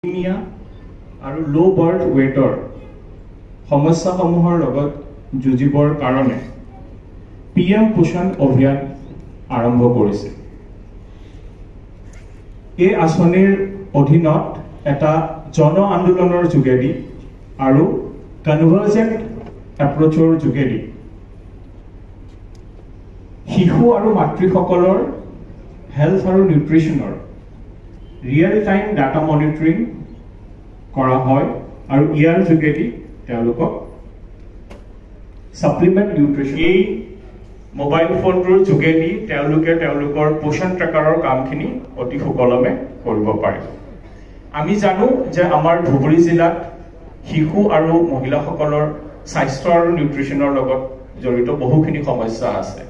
আৰু লো বাৰ্থ ৱেটৰ সমস্যাসমূহৰ লগত যুঁজিবৰ কাৰণে PM পোষণ অভিযান আৰম্ভ কৰিছে। এই আঁচনিৰ অধীনত এটা জন আন্দোলনৰ যোগেদি আৰু কনভাৰ্জেন্ট এপ্ৰোচৰ যোগেদি শিশু আৰু মাতৃসকলৰ হেল্থ আৰু নিউট্ৰিশ্যনৰ ৰিয়েল টাইম ডাটা মনিটৰিং কৰা হয় আৰু ইয়াৰ যোগেদি তেওঁলোকক সাপ্লিমেন্ট নিউট্ৰিশ্যন এই মোবাইল ফোনটোৰ যোগেদি তেওঁলোকে তেওঁলোকৰ পোষণ ট্ৰেকাৰৰ কামখিনি অতি সুকলমে কৰিব পাৰে। আমি জানো যে আমাৰ ধুবুৰী জিলাত শিশু আৰু মহিলাসকলৰ স্বাস্থ্য আৰু নিউট্ৰিশ্যনৰ লগত জড়িত বহুখিনি সমস্যা আছে।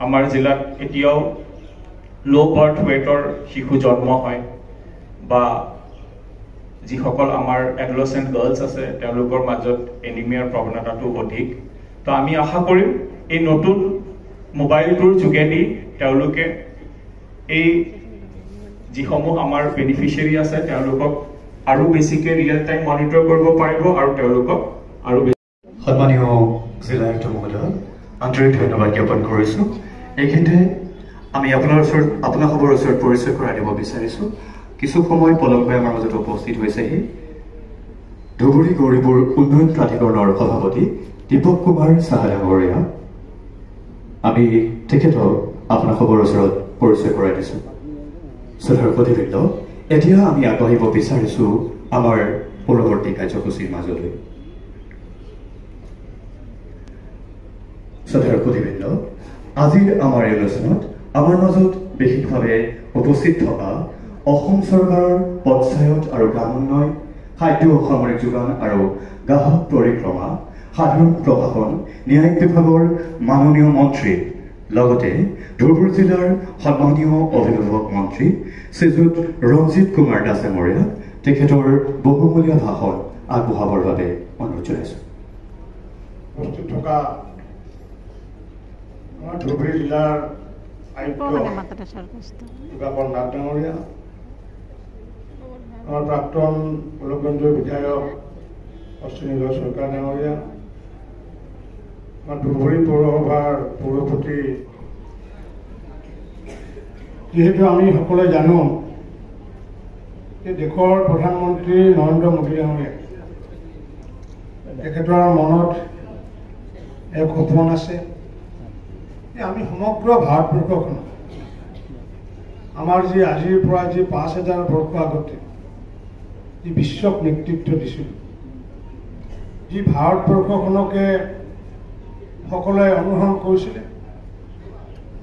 আমাৰ জিলাত এতিয়াও লো বাৰ্থ ৱেটৰ শিশু জন্ম হয় বা যিসকল আমাৰ এডলসেন্ট গাৰ্লছ আছে তেওঁলোকৰ মাজত এনিমিয়াৰ প্ৰৱণতাটো অধিক। তো আমি আশা কৰিম এই নতুন মোবাইলটোৰ যোগেদি তেওঁলোকে এই যিসমূহ আমাৰ বেনিফিচিয়াৰী আছে তেওঁলোকক আৰু বেছিকৈ ৰিয়েল টাইম মনিটৰ কৰিব পাৰিব আৰু তেওঁলোকক আৰু সন্মানীয় জিলা আয়ুক্ত মহোদয় আন্তৰিক ধন্যবাদ জ্ঞাপন কৰিছোঁ। এইখিনিতে আমি আপোনালোকৰ ওচৰত পৰিচয় কৰাই দিব বিচাৰিছোঁ। কিছু সময় পলমকৈ আমাৰ মাজত উপস্থিত হৈছেহি ধুবুৰী গৌৰীপুৰ উন্নয়ন প্ৰাধিকৰণৰ সভাপতি দীপক কুমাৰ চাহা ডাঙৰীয়া। আমি তেখেতক আপোনালোকৰ ওচৰত পৰিচয় কৰাই দিছোঁ। শ্ৰদ্ধাৰ প্ৰতিবৃন্দ, এতিয়া আমি আগবাঢ়িব বিচাৰিছোঁ আমাৰ পৰৱৰ্তী কাৰ্যসূচীৰ মাজলৈ। শ্ৰদ্ধাৰ প্ৰতিবৃন্দ, আজিৰ আমাৰ এই অনুষ্ঠানত আমাৰ মাজত বিশেষভাৱে উপস্থিত থকা অসম চৰকাৰৰ পঞ্চায়ত আৰু গ্ৰাম উন্নয়ন, খাদ্য অসামৰিক যোগান আৰু গ্ৰাহক পৰিক্ৰমা, সাধাৰণ প্ৰশাসন, ন্যায়িক বিভাগৰ মাননীয় মন্ত্ৰী, লগতে ধুবুৰী জিলাৰ সন্মানীয় অভিভাৱক মন্ত্ৰী শ্ৰীযুত ৰঞ্জিত কুমাৰ দাস ডাঙৰীয়াক তেখেতৰ বহুমূলীয়া ভাষণ আগবঢ়াবৰ বাবে অনুৰোধ জনাইছোঁ। উপস্থিত থকা আমাৰ ধুবুৰী জিলাৰ আয়ুক্ত দিবাকৰ নাথ ডাঙৰীয়া, আমাৰ প্ৰাক্তন গোলকগঞ্জৰ বিধায়ক অশ্বিনীধৰ চৰকাৰ ডাঙৰীয়া, আমাৰ ধুবুৰী পৌৰসভাৰ পৌৰপতি, যিহেতু আমি সকলোৱে জানো যে দেশৰ প্ৰধানমন্ত্ৰী নৰেন্দ্ৰ মোদী ডাঙৰীয়া তেখেতৰ মনত এক সপোন আছে যে আমি সমগ্ৰ ভাৰতবৰ্ষখনত আমাৰ যি আজিৰ পৰা যি ৫,০০০ বৰ্ষ আগতে যি বিশ্বক নেতৃত্ব দিছিল, যি ভাৰতবৰ্ষখনকে সকলোৱে অনুসৰণ কৰিছিলে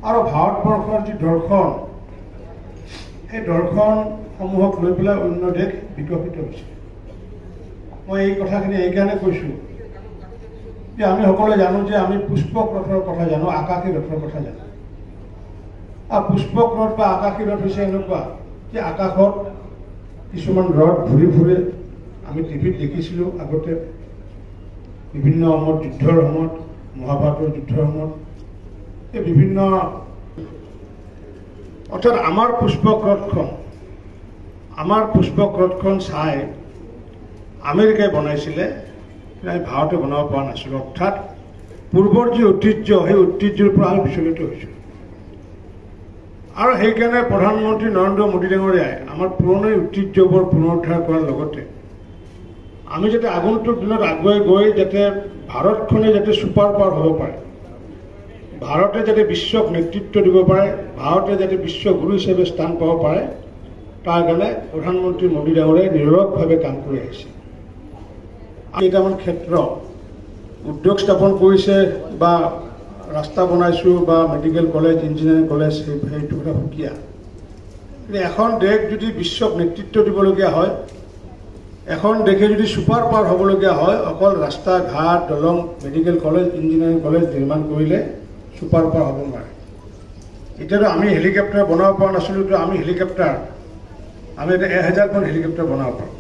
আৰু ভাৰতবৰ্ষৰ যি দৰ্শন, সেই দৰ্শনসমূহক লৈ পেলাই অন্য দেশ বিকশিত হৈছিল। মই এই কথাখিনি এইকাৰণে কৈছোঁ যে আমি সকলোৱে জানো যে আমি পুষ্পক ৰথৰ কথা জানো, আকাশী ৰথৰ কথা জানো। আৰু পুষ্পক ৰথ বা আকাশী ৰথ হৈছে এনেকুৱা যে আকাশত কিছুমান ৰথ ঘূৰি ফুৰে। আমি টিভিত দেখিছিলোঁ আগতে বিভিন্ন সময়ত, যুদ্ধৰ সময়ত, মহাভাৰতৰ যুদ্ধৰ সময়ত, এই বিভিন্ন, অৰ্থাৎ আমাৰ পুষ্পক ৰথখন চাই আমেৰিকাই বনাইছিলে, আমি ভাৰতে বনাব পৰা নাছিলোঁ। অৰ্থাৎ পূৰ্বৰ যি ঐতিহ্য, সেই ঐতিহ্যৰ পৰা আমি বিচলিত হৈছোঁ। আৰু সেইকাৰণে প্ৰধানমন্ত্ৰী নৰেন্দ্ৰ মোদী ডাঙৰীয়াই আমাৰ পুৰণি ঐতিহ্যবোৰ পুনৰুদ্ধাৰ কৰাৰ লগতে আমি যাতে আগন্তুক দিনত আগুৱাই গৈ যাতে ভাৰতখনে যাতে ছুপাৰ পাৱাৰ হ'ব পাৰে, ভাৰতে যাতে বিশ্বক নেতৃত্ব দিব পাৰে, ভাৰতে যাতে বিশ্বগুৰু হিচাপে স্থান পাব পাৰে, তাৰ কাৰণে প্ৰধানমন্ত্ৰী মোদী ডাঙৰীয়াই নিৰলসভাৱে কাম কৰি আহিছে। কেইটামান ক্ষেত্ৰ উদ্যোগ স্থাপন কৰিছে বা ৰাস্তা বনাইছোঁ বা মেডিকেল কলেজ, ইঞ্জিনিয়াৰিং কলেজ, সেইটো কথা সুকীয়া। কিন্তু এখন দেশ যদি বিশ্বক নেতৃত্ব দিবলগীয়া হয়, এখন দেশে যদি ছুপাৰ পাৱাৰ হ'বলগীয়া হয়, অকল ৰাস্তা ঘাট, দলং, মেডিকেল কলেজ, ইঞ্জিনিয়াৰিং কলেজ নিৰ্মাণ কৰিলে ছুপাৰ পাৱাৰ হ'ব নোৱাৰে। এতিয়াতো আমি হেলিকপ্টাৰ বনাব পৰা নাছিলোঁ, তো আমি এতিয়া 1000খন হেলিকপ্টাৰ বনাব পাৰোঁ।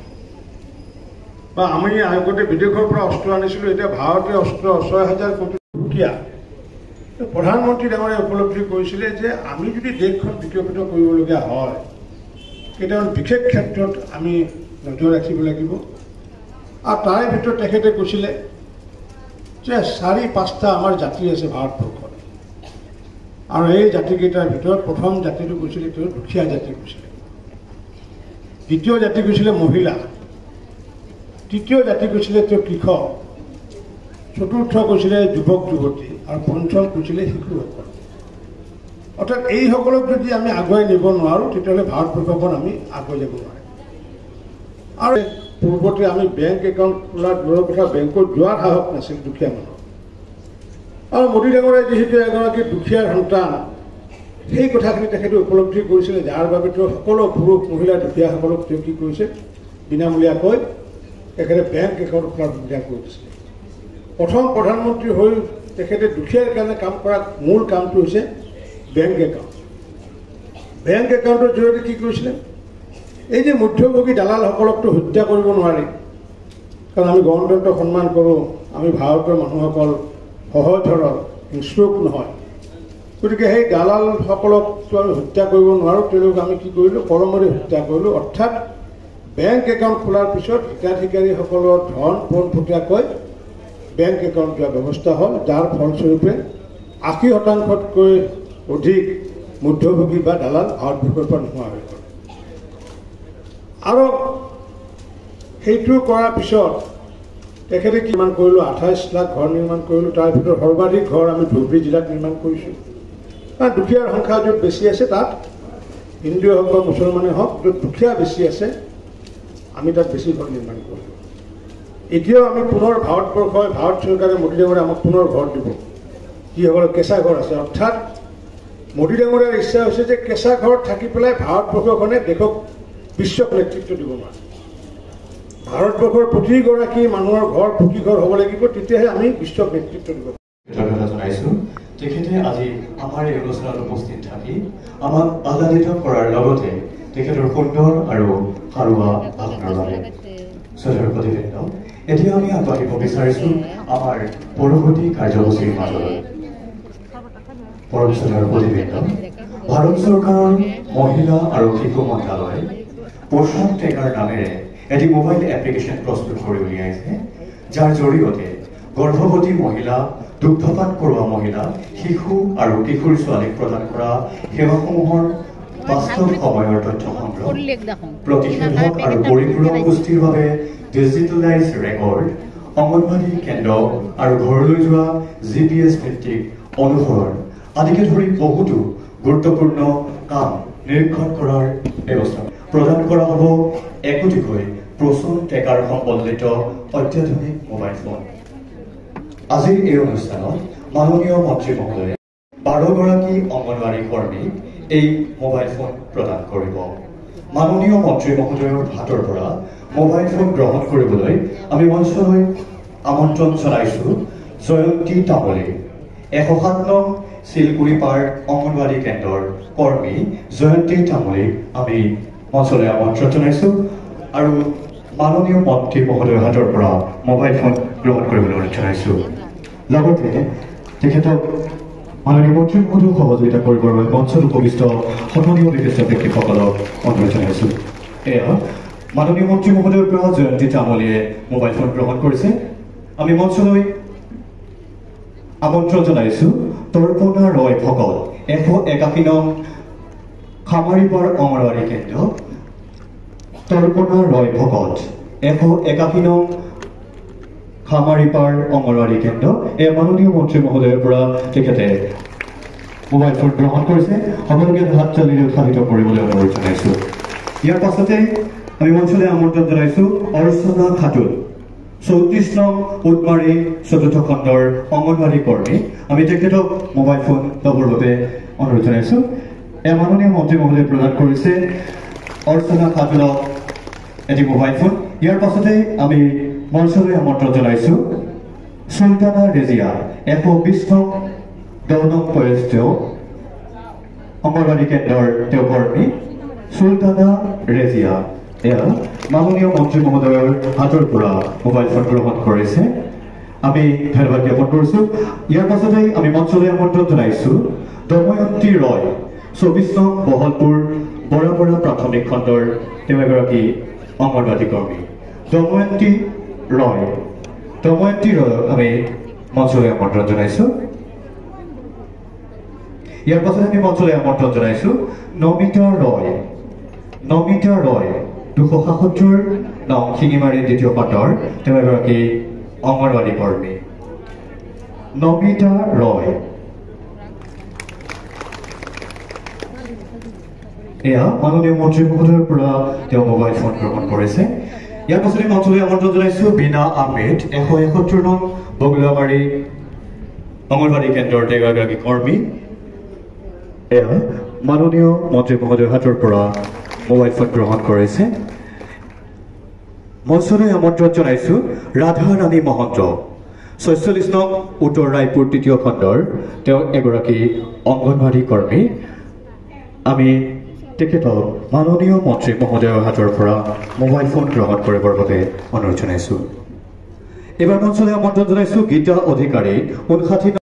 বা আমি আগতে বিদেশৰ পৰা অস্ত্ৰ আনিছিলোঁ, এতিয়া ভাৰতীয় অস্ত্ৰ ৬,০০০ কোটি টকীয়া। প্ৰধানমন্ত্ৰী ডাঙৰীয়াই উপলব্ধি কৰিছিলে যে আমি যদি দেশখন বিকশিত কৰিবলগীয়া হয়, কেইটামান বিশেষ ক্ষেত্ৰত আমি নজৰ ৰাখিব লাগিব। আৰু তাৰে ভিতৰত তেখেতে কৈছিলে যে 4-5টা আমাৰ জাতি আছে ভাৰতবৰ্ষত, আৰু এই জাতিকেইটাৰ ভিতৰত প্ৰথম জাতিটো কৈছিলে তেওঁ দুখীয়া জাতি কৈছিলে, দ্বিতীয় জাতি কৈছিলে মহিলা, তৃতীয় জাতি কৈছিলে তেওঁ কৃষক, চতুৰ্থ কৈছিলে যুৱক যুৱতী, আৰু পঞ্চম কৈছিলে শিশুসকল। অৰ্থাৎ এইসকলক যদি আমি আগুৱাই নিব নোৱাৰোঁ তেতিয়াহ'লে ভাৰতবৰ্ষখন আমি আগুৱাই যাব নোৱাৰিম। আৰু পূৰ্বতে আমি বেংক একাউণ্ট খোলাৰ দূৰৰ কথা বেংকত যোৱাৰ সাহস নাছিল দুখীয়া মানুহ। আৰু মোদী ডাঙৰে যিহেতু এগৰাকী দুখীয়াৰ সন্তান, সেই কথাখিনি তেখেতে উপলব্ধি কৰিছিলে, যাৰ বাবে তেওঁ সকলো পুৰুষ মহিলা দুখীয়াসকলক তেওঁ কি কৰিছে বিনামূলীয়াকৈ তেখেতে বেংক একাউণ্ট খোলাৰ সুবিধা কৰি দিছিলে। প্ৰথম প্ৰধানমন্ত্ৰী হৈ তেখেতে দুখীয়াৰ কাৰণে কাম কৰা মূল কামটো হৈছে বেংক একাউণ্ট। বেংক একাউণ্টৰ জৰিয়তে কি কৰিছিলে, এই যে মধ্যভোগী দালালসকলকতো হত্যা কৰিব নোৱাৰি, কাৰণ আমি গণতন্ত্ৰক সন্মান কৰোঁ, আমি ভাৰতৰ মানুহসকল সহজ সৰল হিংস্ৰুক নহয়, গতিকে সেই দালালসকলক আমি হত্যা কৰিব নোৱাৰোঁ, তেওঁলোকক আমি কি কৰিলোঁ পৰমৰে হত্যা কৰিলোঁ। অৰ্থাৎ বেংক একাউণ্ট খোলাৰ পিছত হিতাধিকাৰীসকলৰ ধন পোনপটীয়াকৈ বেংক একাউণ্ট যোৱাৰ ব্যৱস্থা হ'ল, যাৰ ফলস্বৰূপে 80% অধিক মধ্যভোগী বা দালাল ভাৰতবৰ্ষৰ পৰা নোহোৱা হৈ গ'ল। আৰু সেইটো কৰাৰ পিছত তেখেতে কিমান কৰিলোঁ 28 লাখ ঘৰ নিৰ্মাণ কৰিলোঁ, তাৰ ভিতৰত সৰ্বাধিক ঘৰ আমি ধুবুৰী জিলাত নিৰ্মাণ কৰিছোঁ। কাৰণ দুখীয়াৰ সংখ্যা য'ত বেছি আছে তাত হিন্দুৱে হওক বা মুছলমানে হওক, য'ত দুখীয়া বেছি আছে আমি তাত বেছি ঘৰ নিৰ্মাণ কৰিলোঁ। এতিয়াও আমি পুনৰ ভাৰতবৰ্ষই ভাৰত চৰকাৰে মোদী ডাঙৰে আমাক পুনৰ ঘৰ দিব, যিসকলৰ কেঁচা ঘৰ আছে। অৰ্থাৎ মোদী ডাঙৰীয়াৰ ইচ্ছা হৈছে যে কেঁচা ঘৰত থাকি পেলাই ভাৰতবৰ্ষখনে দেশক বিশ্বক নেতৃত্ব দিব নোৱাৰে। ভাৰতবৰ্ষৰ প্ৰতিগৰাকী মানুহৰ ঘৰ পকী ঘৰ হ'ব লাগিব, তেতিয়াহে আমি বিশ্বক নেতৃত্ব দিব পাৰিম। কৃতজ্ঞতা জনাইছোঁ তেখেতে আজি আমাৰ এই অনুষ্ঠানত উপস্থিত থাকি আমাক আহ্লাদিত কৰাৰ লগতে তেখেতৰ সুন্দৰ আৰু সাৰুৱা ভাষণৰ বাবে। শ্ৰদ্ধাৰ প্ৰতিবৃন্দ, এতিয়া আমি আগবাঢ়িব বিচাৰিছোঁ আমাৰ পৰৱৰ্তী কাৰ্যসূচীৰ মাজলৈ। পৰম শ্ৰদ্ধাৰ প্ৰতিবৃন্দ, ভাৰত চৰকাৰৰ মহিলা আৰু শিশু মন্ত্ৰালয়ে পোষণ ট্ৰেকাৰ নামেৰে এটি মোবাইল এপ্লিকেশ্যন প্ৰস্তুত কৰি উলিয়াইছে, যাৰ জৰিয়তে গৰ্ভৱতী মহিলা, দুগ্ধপান কৰোৱা মহিলা, শিশু আৰু কিশোৰ ছোৱালীক প্ৰদান কৰা সেৱাসমূহৰ বাস্তৱ সময়ৰ তথ্য সংগ্ৰহ, প্ৰতিষেধক আৰু পৰিপূৰক পুষ্টিৰ বাবে ডিজিটেলাইজ ৰেকৰ্ড, অংগনবাড়ী কেন্দ্ৰ আৰু ঘৰলৈ যোৱা GPS ভিত্তিক অনুসৰণ আদিকে ধৰি বহুতো গুৰুত্বপূৰ্ণ কাম নিৰীক্ষণ কৰাৰ ব্যৱস্থা প্ৰদান কৰা হ'ব একোটিকৈ পোষণ ট্ৰেকাৰ সম্বলিত অত্যাধুনিক মোবাইল ফোন। আজিৰ এই অনুষ্ঠানত মাননীয় মন্ত্ৰী মহোদয়ে 12গৰাকী অংগনবাড়ী কৰ্মীক এই মোবাইল ফোন প্ৰদান কৰিব। মাননীয় মন্ত্ৰী মহোদয়ৰ হাতৰ পৰা মোবাইল ফোন গ্ৰহণ কৰিবলৈ আমি মঞ্চলৈ আমন্ত্ৰণ জনাইছোঁ জয়ন্তী তামুলী, 107 নং শিলগুৰি পাৰ অংগনবাড়ী কেন্দ্ৰৰ কৰ্মী জয়ন্তী তামুলীক আমি মঞ্চলৈ আমন্ত্ৰণ জনাইছোঁ আৰু মাননীয় মন্ত্ৰী মহোদয়ৰ হাতৰ পৰা মোবাইল ফোন গ্ৰহণ কৰিবলৈ অনুৰোধ জনাইছোঁ। লগতে তেখেতক মাননীয় মন্ত্ৰী মহোদয়ক সহযোগিতা কৰিবৰ বাবে মঞ্চত উপবিষ্ট সন্মানীয় বিশিষ্ট ব্যক্তিসকলক অনুৰোধ জনাইছোঁ। এয়া মাননীয় মন্ত্ৰী মহোদয়ৰ পৰা জয়ন্তী তামুলীয়ে মোবাইল ফোন গ্ৰহণ কৰিছে। আমি মঞ্চলৈ আমন্ত্ৰণ জনাইছোঁ তৰ্পণা ৰয় ভকত, 181 নং খামাৰিপাৰ অংগনবাড়ী কেন্দ্ৰ, তৰ্পণা ৰয় ভকত, 181 নং খামাৰিপাৰ অংগনবাড়ী কেন্দ্ৰ। এই মাননীয় মন্ত্ৰী মহোদয়ৰ পৰা তেখেতে মোবাইল ফোন গ্ৰহণ কৰিছে, সকলোকে হাত তালিৰে উৎসাহিত কৰিবলৈ অনুৰোধ জনাইছোঁ। ইয়াৰ পাছতে আমি মঞ্চলৈ আমন্ত্ৰণ জনাইছোঁ অৰ্চনা খাতুন, 34 নং উটমাৰী 4ৰ্থ খণ্ডৰ অংগনবাড়ী কৰ্মী। আমি তেখেতক মোবাইল ফোন ল'বৰ বাবে অনুৰোধ জনাইছোঁ। এই মাননীয় মন্ত্ৰী মহোদয়ে প্ৰদান কৰিছে অৰ্চনা খাতুনক এটি মোবাইল ফোন। ইয়াৰ পাছতে আমি মঞ্চলৈ আমন্ত্ৰণ জনাইছোঁ চুলতানা ৰেজিয়া, 120 নং 10 নং তেওঁ অংগনবাড়ী কেন্দ্ৰৰ তেওঁ কৰ্মী চুলতানা ৰেজিয়া। এয়া মাননীয় মন্ত্ৰী মহোদয়ৰ হাতৰ পৰা মোবাইল ফোন গ্ৰহণ কৰিছে, আমি ধন্যবাদ জ্ঞাপন কৰিছোঁ। ইয়াৰ পাছতে আমি মঞ্চলৈ আমন্ত্ৰণ জনাইছোঁ দময়ন্তী ৰয়, 24 নং বহলপুৰ বৰাবৰা প্ৰাথমিক খণ্ডৰ তেওঁ এগৰাকী অঙ্গনবাড়ী কৰ্মী দময়ন্তী ৰয় আমি মঞ্চলৈ আমন্ত্ৰণ জনাইছোঁ। ইয়াৰ পাছত আমি মঞ্চলৈ আমন্ত্ৰণ জনাইছোঁ নমিতা ৰয় 277 নং শিঙিমাৰী দ্বিতীয় পাটৰ তেওঁ এগৰাকী অঙ্গনবাড়ী কৰ্মী নমিতা ৰয়। এয়া মাননীয় মন্ত্ৰী মহোদয়েৰ পৰা তেওঁ মোবাইল ফোন গ্ৰহণ কৰেছে। ইয়াৰ পাছতে মঞ্চলৈ আমন্ত্ৰণ জানাইছো বিনা আহমেদ 171 নং বগলাবাড়ী অঙ্গনবাড়ী কেন্দ্ৰৰ এগৰাকী কৰ্মী। এয়া মাননীয় মন্ত্ৰী মহোদয়েৰ হাতৰ পৰা মোবাইল ফোন গ্ৰহণ কৰেছে। মঞ্চলৈ আমন্ত্ৰণ জানাইছো ৰাধা ৰানী মহন্ত 46 নং উত্তৰ ৰায়পুৰ তৃতীয় খণ্ডৰ তেওঁ এগৰাকী অঙ্গনবাড়ী কৰ্মী। আমি তেখেতক মাননীয় মন্ত্ৰী মহোদয়েৰ হাতৰ পৰা মোবাইল ফোন গ্ৰহণ কৰিবৰ বাবে অনুৰোধ জনাইছো। এবাৰ মঞ্চলৈ আমন্ত্ৰণ জনাইছো গীতা অধিকাৰী 59